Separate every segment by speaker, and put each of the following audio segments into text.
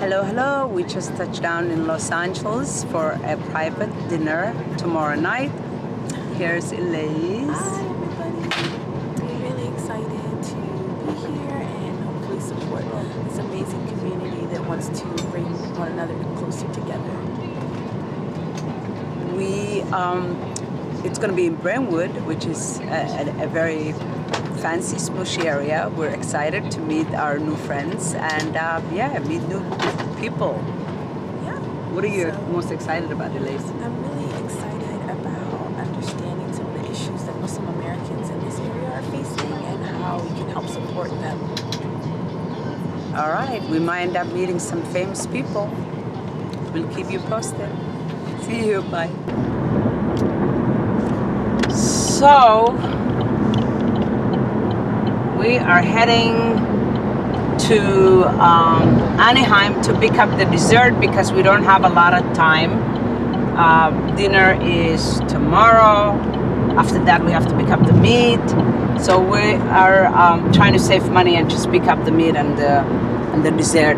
Speaker 1: Hello, hello. We just touched down in Los Angeles for a private dinner tomorrow night. Here's Elise.
Speaker 2: Hi everybody. We're really excited to be here and hopefully support this amazing community that wants to bring one another closer together.
Speaker 1: It's going to be in Brentwood, which is a very fancy, smushy area. We're excited to meet our new friends and meet new people.
Speaker 2: Yeah.
Speaker 1: What are you most excited about, Elise?
Speaker 2: I'm really excited about understanding some of the issues that Muslim Americans in this area are facing and how we can help support them.
Speaker 1: All right, we might end up meeting some famous people. We'll keep you posted. See you, bye. So, we are heading to Anaheim to pick up the dessert because we don't have a lot of time. Dinner is tomorrow. After that, we have to pick up the meat. So we are trying to save money and just pick up the meat and the dessert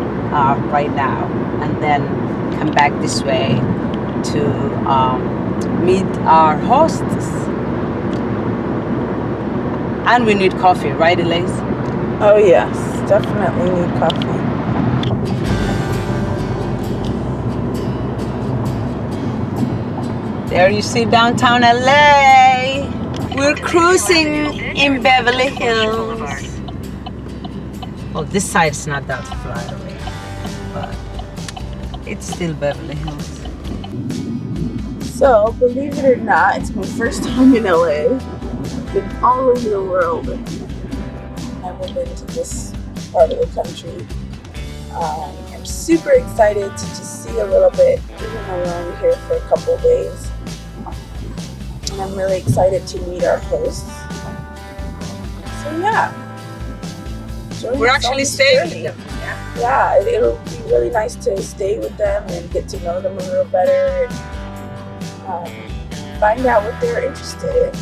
Speaker 1: right now, and then come back this way to meet our hosts. And we need coffee, right, Elise?
Speaker 2: Oh yes, definitely need coffee.
Speaker 1: There you see downtown LA. We're cruising in Beverly Hills. Well, this side's not that far away, but it's still Beverly Hills.
Speaker 2: So, believe it or not, it's my first time in LA. I've been all over the world. Never been to this part of the country. I'm super excited to just see a little bit, even though we're only here for a couple of days. And I'm really excited to meet our hosts. So yeah.
Speaker 1: We're actually staying with them.
Speaker 2: Yeah, it'll be really nice to stay with them and get to know them a little better and find out what they're interested in.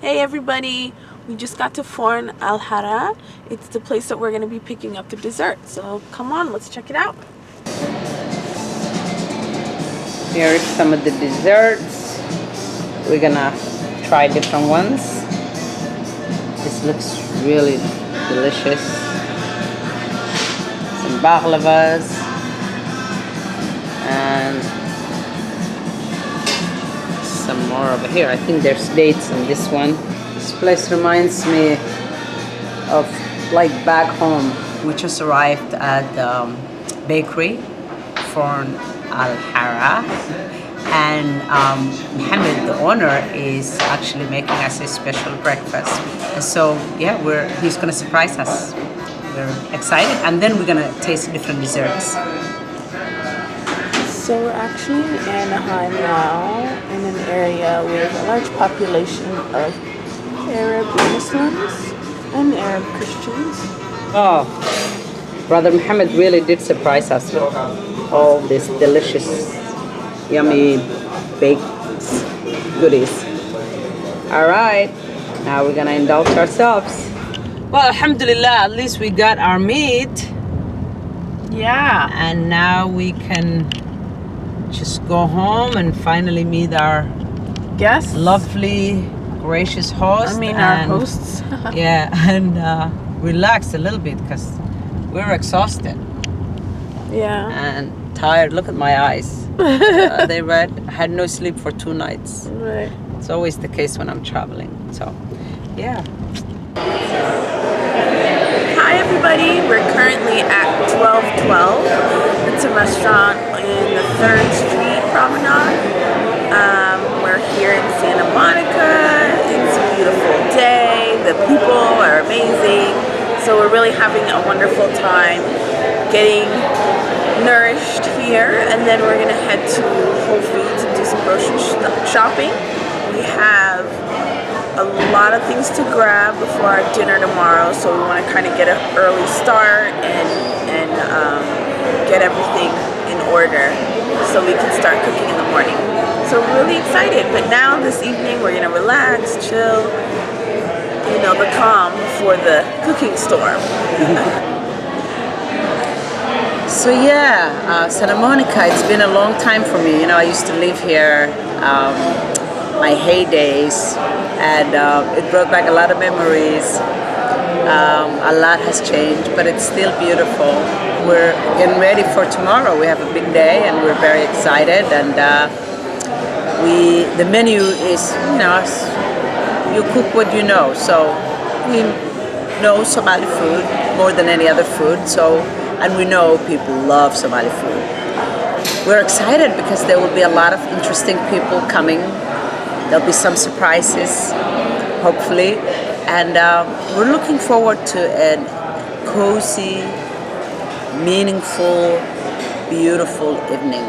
Speaker 2: Hey everybody, we just got to Forn Al Hara. It's the place that we're going to be picking up the dessert. So come on, let's check it out.
Speaker 1: Here's some of the desserts. We're gonna try different ones. This looks really delicious. Some baklavas and some more over here. I think there's dates in this one. This place reminds me of like back home. We just arrived at the bakery for Al Hara, and Mohammed, the owner, is actually making us a special breakfast. And so yeah, he's gonna surprise us. We're excited, and then we're gonna taste different desserts.
Speaker 2: So we're actually in Anaheim now, in an area with a large population of Arab Muslims and Arab Christians.
Speaker 1: Oh, Brother Mohammed really did surprise us with all these delicious, yummy baked goodies. All right, now we're gonna indulge ourselves. Well, alhamdulillah, at least we got our meat.
Speaker 2: Yeah.
Speaker 1: And now we can just go home and finally meet our
Speaker 2: Guests?
Speaker 1: lovely, gracious host.
Speaker 2: Our hosts.
Speaker 1: Yeah, and relax a little bit because we're exhausted
Speaker 2: Yeah.
Speaker 1: and tired. Look at my eyes. They red. Had no sleep for 2 nights.
Speaker 2: Right.
Speaker 1: It's always the case when I'm traveling. So, yeah.
Speaker 2: Hi everybody, we're currently at 1212. It's a restaurant in the 3rd Street Promenade. We're here in Santa Monica. It's a beautiful day. The people are amazing. So we're really having a wonderful time getting nourished here. And then we're gonna head to Whole Foods and do some grocery shopping. We have a lot of things to grab before our dinner tomorrow, so we want to kind of get an early start and get everything in order so we can start cooking in the morning. So So really excited. But now this evening we're gonna relax, chill, you know, the calm before the cooking storm.
Speaker 1: So yeah, Santa Monica, it's been a long time for me. You know, I used to live here, my heydays, and it brought back a lot of memories. A lot has changed, but it's still beautiful. We're getting ready for tomorrow. We have a big day, and we're very excited. And the menu is, you know, you cook what you know. So we know Somali food more than any other food. So, and we know people love Somali food. We're excited because there will be a lot of interesting people coming. There'll be some surprises, hopefully. And we're looking forward to a cozy, meaningful, beautiful evening.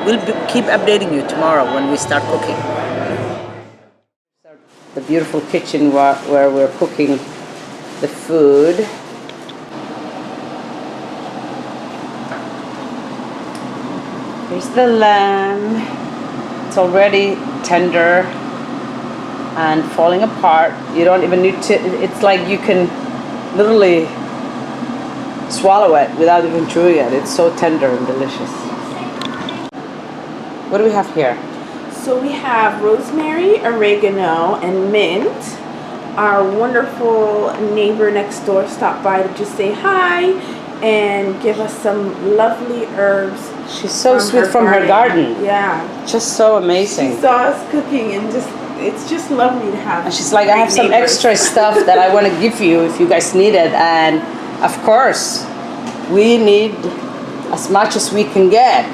Speaker 1: We'll keep updating you tomorrow when we start cooking. The beautiful kitchen where we're cooking the food. Here's the lamb. It's already tender and falling apart. You don't even need to, it's like you can literally swallow it without even chewing it. It's so tender and delicious. What do we have here?
Speaker 2: So we have rosemary, oregano, and mint. Our wonderful neighbor next door stopped by to just say hi and give us some lovely herbs.
Speaker 1: She's so sweet from her garden.
Speaker 2: Yeah.
Speaker 1: Just so amazing.
Speaker 2: She saw us cooking and it's just lovely to have.
Speaker 1: And she's like, I have some extra stuff that I want to give you if you guys need it. And of course, we need as much as we can get.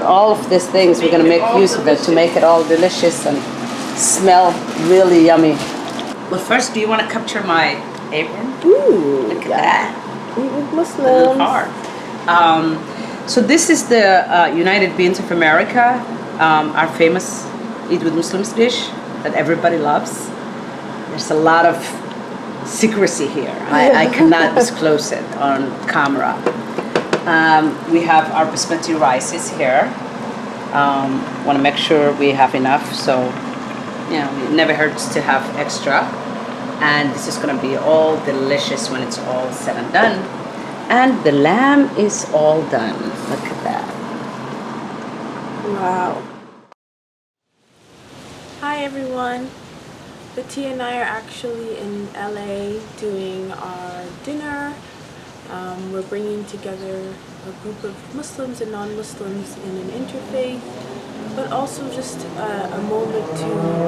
Speaker 1: All of these things, we're going to make use of it to make it all delicious and smell really yummy. Well, first, do you want to capture my apron?
Speaker 2: Ooh,
Speaker 1: look at that.
Speaker 2: Eat with Muslims.
Speaker 1: A little hard. So this is the United Beans of America, our famous Eat with Muslims dish that everybody loves. There's a lot of secrecy here. I cannot disclose it on camera. We have our basmati rices here. Want to make sure we have enough, so you know, it never hurts to have extra. And this is going to be all delicious when it's all said and done. And the lamb is all done. Look at that.
Speaker 2: Wow. Hi everyone. Betty and I are actually in LA doing our dinner. We're bringing together a group of Muslims and non-Muslims in an interfaith, but also just a moment to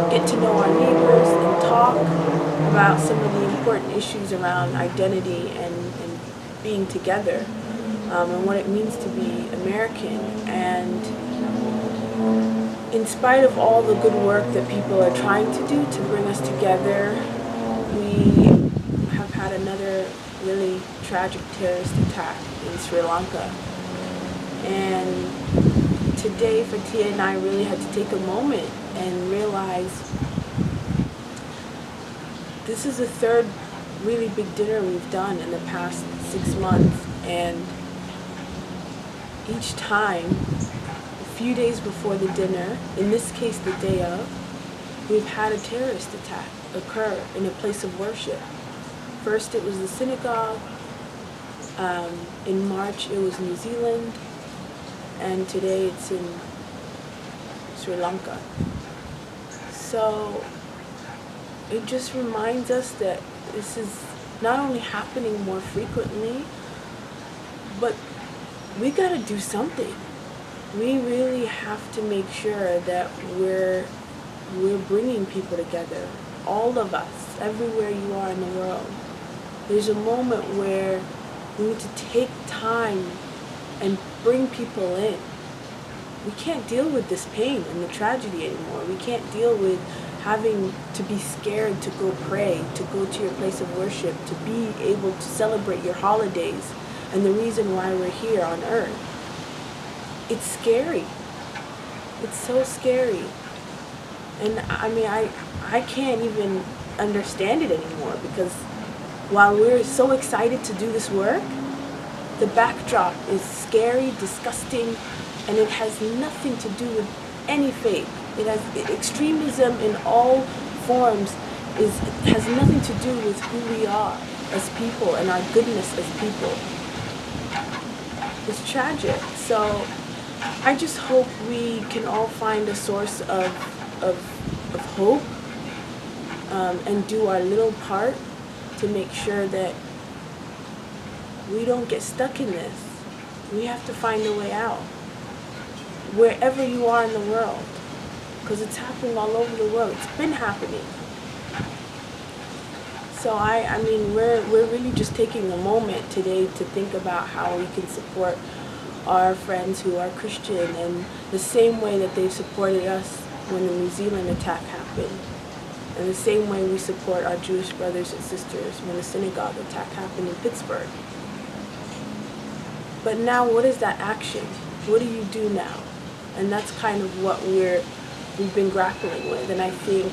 Speaker 2: get to know our neighbors and talk about some of the important issues around identity and being together, and what it means to be American. And in spite of all the good work that people are trying to do to bring us together, we have had another really tragic terrorist attack in Sri Lanka. And today, Fatia and I really had to take a moment and realize this is the third really big dinner we've done in the past 6 months. And each time, a few days before the dinner, in this case the day of, we've had a terrorist attack occur in a place of worship. First it was the synagogue, in March it was New Zealand, and today it's in Sri Lanka. So it just reminds us that this is not only happening more frequently, but we gotta do something. We really have to make sure that we're bringing people together, all of us, everywhere you are in the world. There's a moment where we need to take time and bring people in. We can't deal with this pain and the tragedy anymore. We can't deal with having to be scared to go pray, to go to your place of worship, to be able to celebrate your holidays and the reason why we're here on earth. It's scary. It's so scary. And I mean, I can't even understand it anymore, because while we're so excited to do this work, The backdrop is scary, disgusting, and it has nothing to do with any faith. It has extremism in all forms has nothing to do with who we are as people and our goodness as people. It's tragic. So I just hope we can all find a source of hope, and do our little part to make sure that we don't get stuck in this. We have to find a way out, wherever you are in the world, because it's happening all over the world. It's been happening. So I mean, we're really just taking a moment today to think about how we can support our friends who are Christian in the same way that they supported us when the New Zealand attack happened, and the same way we support our Jewish brothers and sisters when the synagogue attack happened in Pittsburgh. But now, what is that action? What do you do now? And that's kind of what we've been grappling with. And I think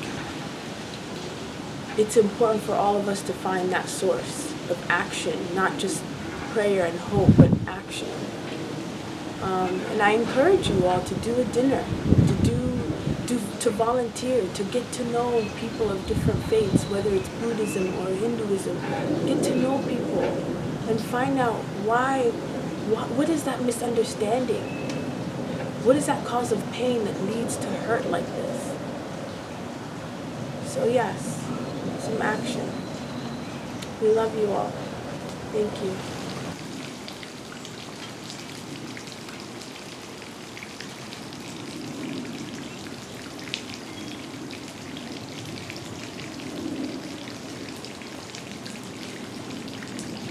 Speaker 2: it's important for all of us to find that source of action, not just prayer and hope, but action. And I encourage you all to do a dinner, to volunteer, to get to know people of different faiths, whether it's Buddhism or Hinduism. Get to know people and find out what is that misunderstanding? What is that cause of pain that leads to hurt like this? So yes, some action. We love you all. Thank you.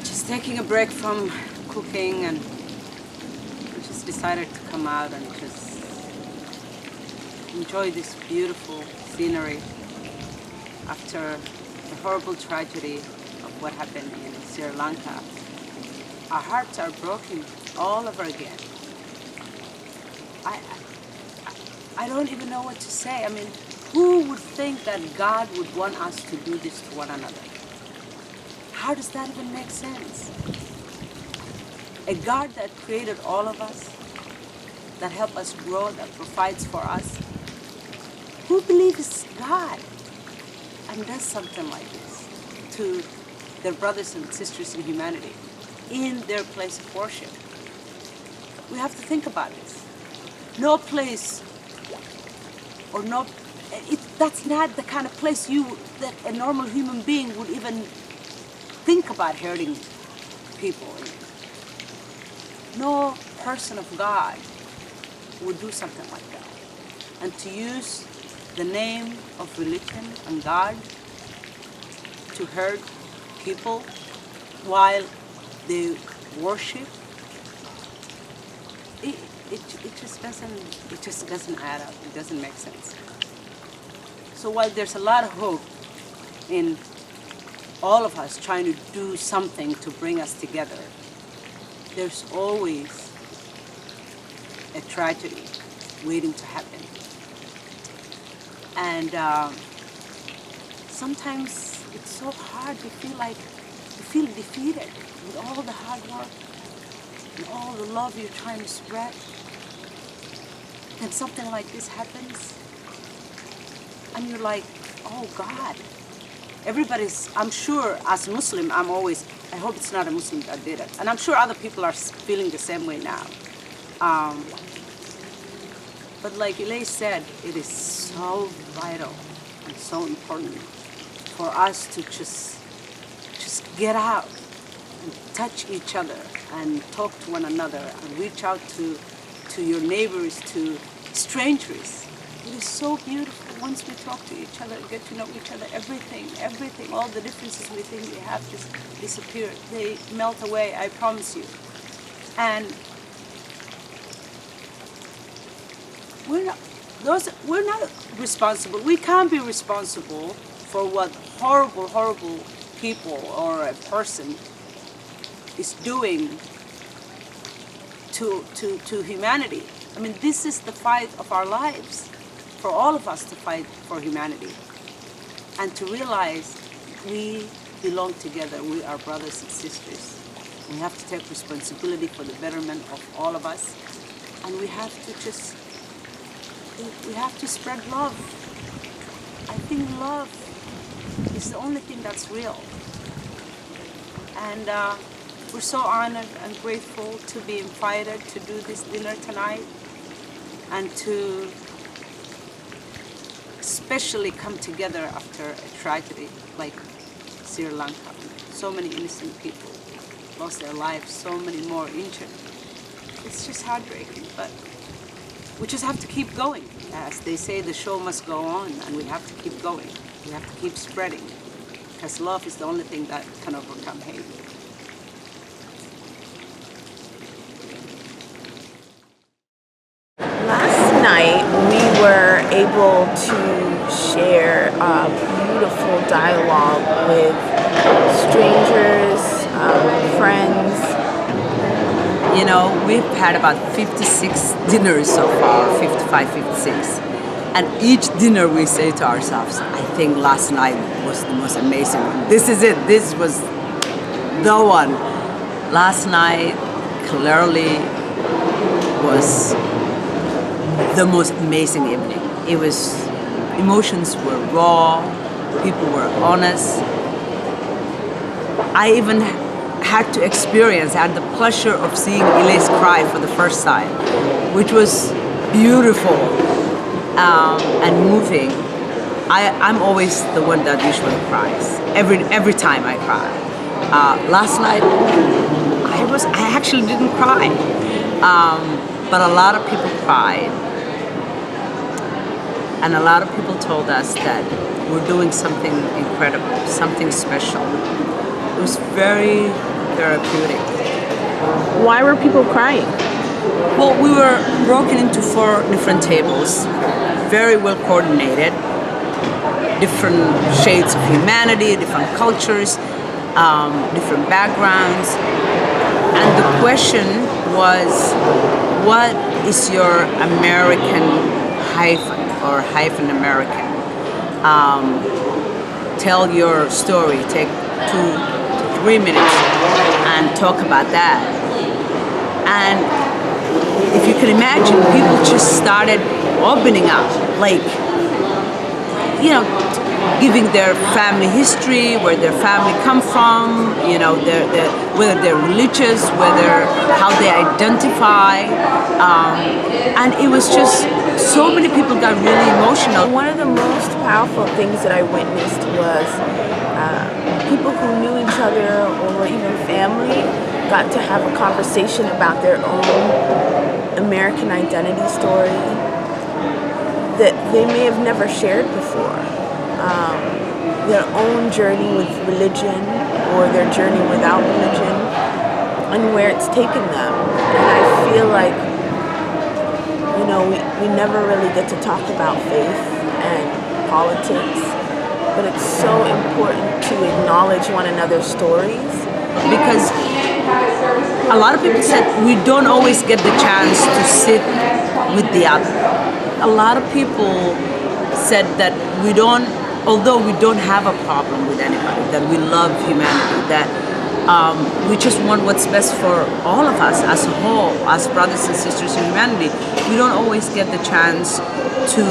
Speaker 1: Just taking a break from cooking, and we just decided to come out and just enjoy this beautiful scenery after the horrible tragedy of what happened in Sri Lanka. Our hearts are broken all over again. I don't even know what to say. I mean, who would think that God would want us to do this to one another? How does that even make sense? A God that created all of us, that helps us grow, that provides for us. Who believes God and does something like this to their brothers and sisters in humanity in their place of worship? We have to think about this. No place, or no, that's not the kind of place that a normal human being would even think about hurting people. No person of God would do something like that. And to use the name of religion and God to hurt people while they worship, it just doesn't add up. It doesn't make sense. So while there's a lot of hope in all of us trying to do something to bring us together, there's always a tragedy waiting to happen. And sometimes it's so hard to feel defeated with all the hard work and all the love you're trying to spread. Then something like this happens, and you're like, oh God. I'm sure as Muslim, I hope it's not a Muslim that did it. And I'm sure other people are feeling the same way now. But like Elay said, it is so vital and so important for us to just get out and touch each other and talk to one another and reach out to your neighbors, to strangers. It is so beautiful. Once we talk to each other, get to know each other, everything, all the differences we think we have just disappear. They melt away, I promise you. And we're not responsible. We can't be responsible for what horrible people or a person is doing to humanity. I mean, this is the fight of our lives, for all of us to fight for humanity and to realize we belong together. We are brothers and sisters. We have to take responsibility for the betterment of all of us. And we have to spread love. I think love is the only thing that's real. And we're so honored and grateful to be invited to do this dinner tonight and to especially come together after a tragedy like Sri Lanka. So many innocent people lost their lives, so many more injured. It's just heartbreaking, but we just have to keep going. As they say, the show must go on, and we have to keep going. We have to keep spreading, because love is the only thing that can overcome hate.
Speaker 2: Last night we were able to share a beautiful dialogue with strangers, friends.
Speaker 1: You know, we've had about 56 dinners so far, 55, 56. And each dinner we say to ourselves, I think last night was the most amazing one. This is it. This was the one. Last night clearly was the most amazing evening. It was, emotions were raw, people were honest. I even had to experience, I had the pleasure of seeing Elise cry for the first time, which was beautiful and moving. I'm always the one that usually cries, every time I cry. Last night, I actually didn't cry, but a lot of people cried. And a lot of people told us that we're doing something incredible, something special. It was very therapeutic.
Speaker 2: Why were people crying?
Speaker 1: Well, we were broken into 4 different tables, very well coordinated, different shades of humanity, different cultures, different backgrounds. And the question was, what is your American hyphen or hyphen American? Tell your story, take 2 to 3 minutes and talk about that. And if you can imagine, people just started opening up, like, you know, giving their family history, where their family come from, you know, whether they're religious, how they identify, and it was just, so many people got really emotional.
Speaker 2: One of the most powerful things that I witnessed was people who knew each other or were even family got to have a conversation about their own American identity story that they may have never shared before. Their own journey with religion or their journey without religion and where it's taken them. And I feel like, you know, we never really get to talk about faith and politics, but it's so important to acknowledge one another's stories.
Speaker 1: Because a lot of people said we don't always get the chance to sit with the other. A lot of people said that although we don't have a problem with anybody, that we love humanity, that we just want what's best for all of us as a whole, as brothers and sisters in humanity. We don't always get the chance to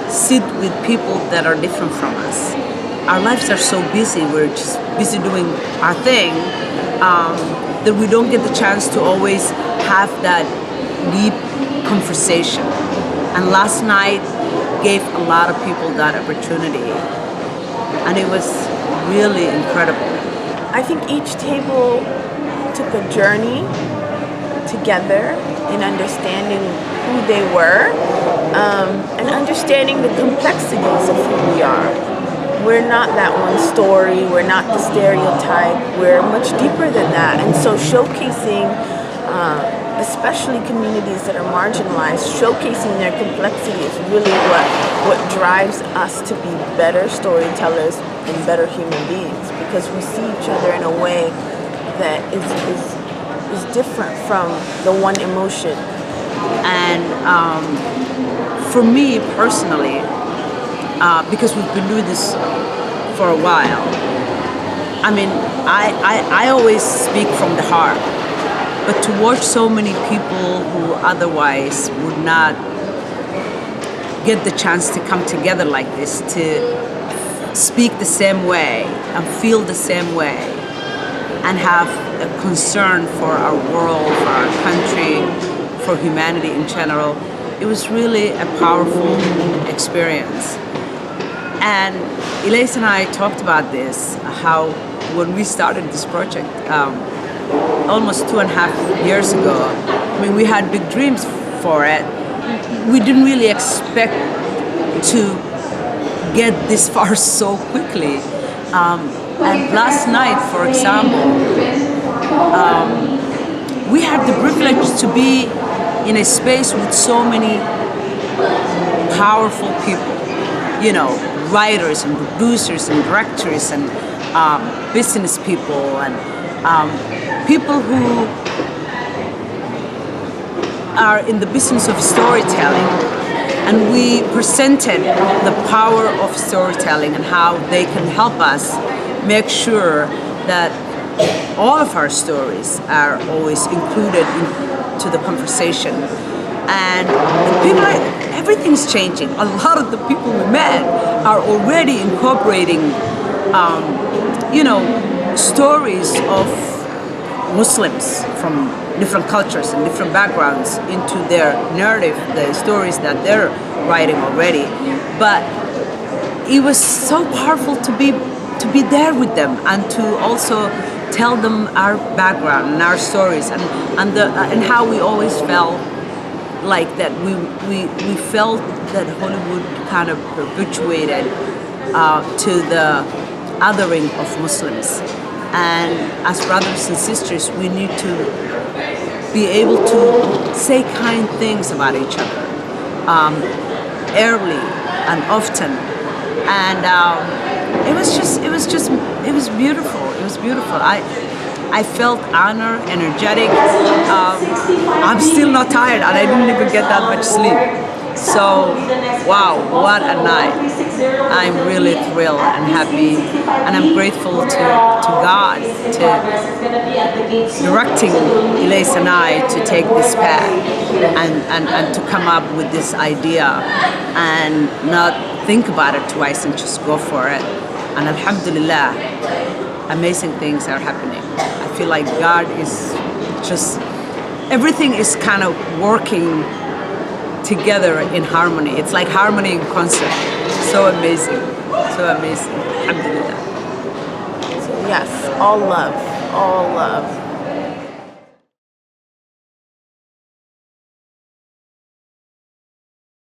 Speaker 1: sit with people that are different from us. Our lives are so busy, we're just busy doing our thing, that we don't get the chance to always have that deep conversation. And last night gave a lot of people that opportunity, and it was really incredible.
Speaker 2: I think each table took a journey together in understanding who they were and understanding the complexities of who we are. We're not that one story, we're not the stereotype, we're much deeper than that. And so showcasing especially communities that are marginalized, showcasing their complexity is really what drives us to be better storytellers and better human beings, because we see each other in a way that is different from the one emotion.
Speaker 1: And for me personally, because we've been doing this for a while, I mean, I always speak from the heart, but to watch so many people who otherwise would not get the chance to come together like this, to speak the same way and feel the same way, and have a concern for our world, for our country, for humanity in general, it was really a powerful experience. And Elise and I talked about this, how when we started this project almost 2.5 years ago, I mean, we had big dreams for it. We didn't really expect to get this far so quickly. And last night, for example, we had the privilege to be in a space with so many powerful people, you know, writers and producers and directors and business people and people who are in the business of storytelling. And we presented the power of storytelling and how they can help us make sure that all of our stories are always included into the conversation. And the people, everything's changing. A lot of the people we met are already incorporating, you know, stories of Muslims from different cultures and different backgrounds into their narrative, the stories that they're writing already. But it was so powerful to be there with them and to also tell them our background and our stories and how we always felt like that we felt that Hollywood kind of perpetuated to the othering of Muslims. And as brothers and sisters, we need to be able to say kind things about each other early and often. And it was beautiful. It was beautiful. I felt honored, energetic. I'm still not tired, and I didn't even get that much sleep. So, wow, what a night. I'm really thrilled and happy, and I'm grateful to God to directing Elise and I to take this path and to come up with this idea and not think about it twice and just go for it. And alhamdulillah, amazing things are happening. I feel like God is just, everything is kind of working together in harmony. It's like harmony in concert. So amazing. So amazing. Alhamdulillah.
Speaker 2: So yes, all love. All love.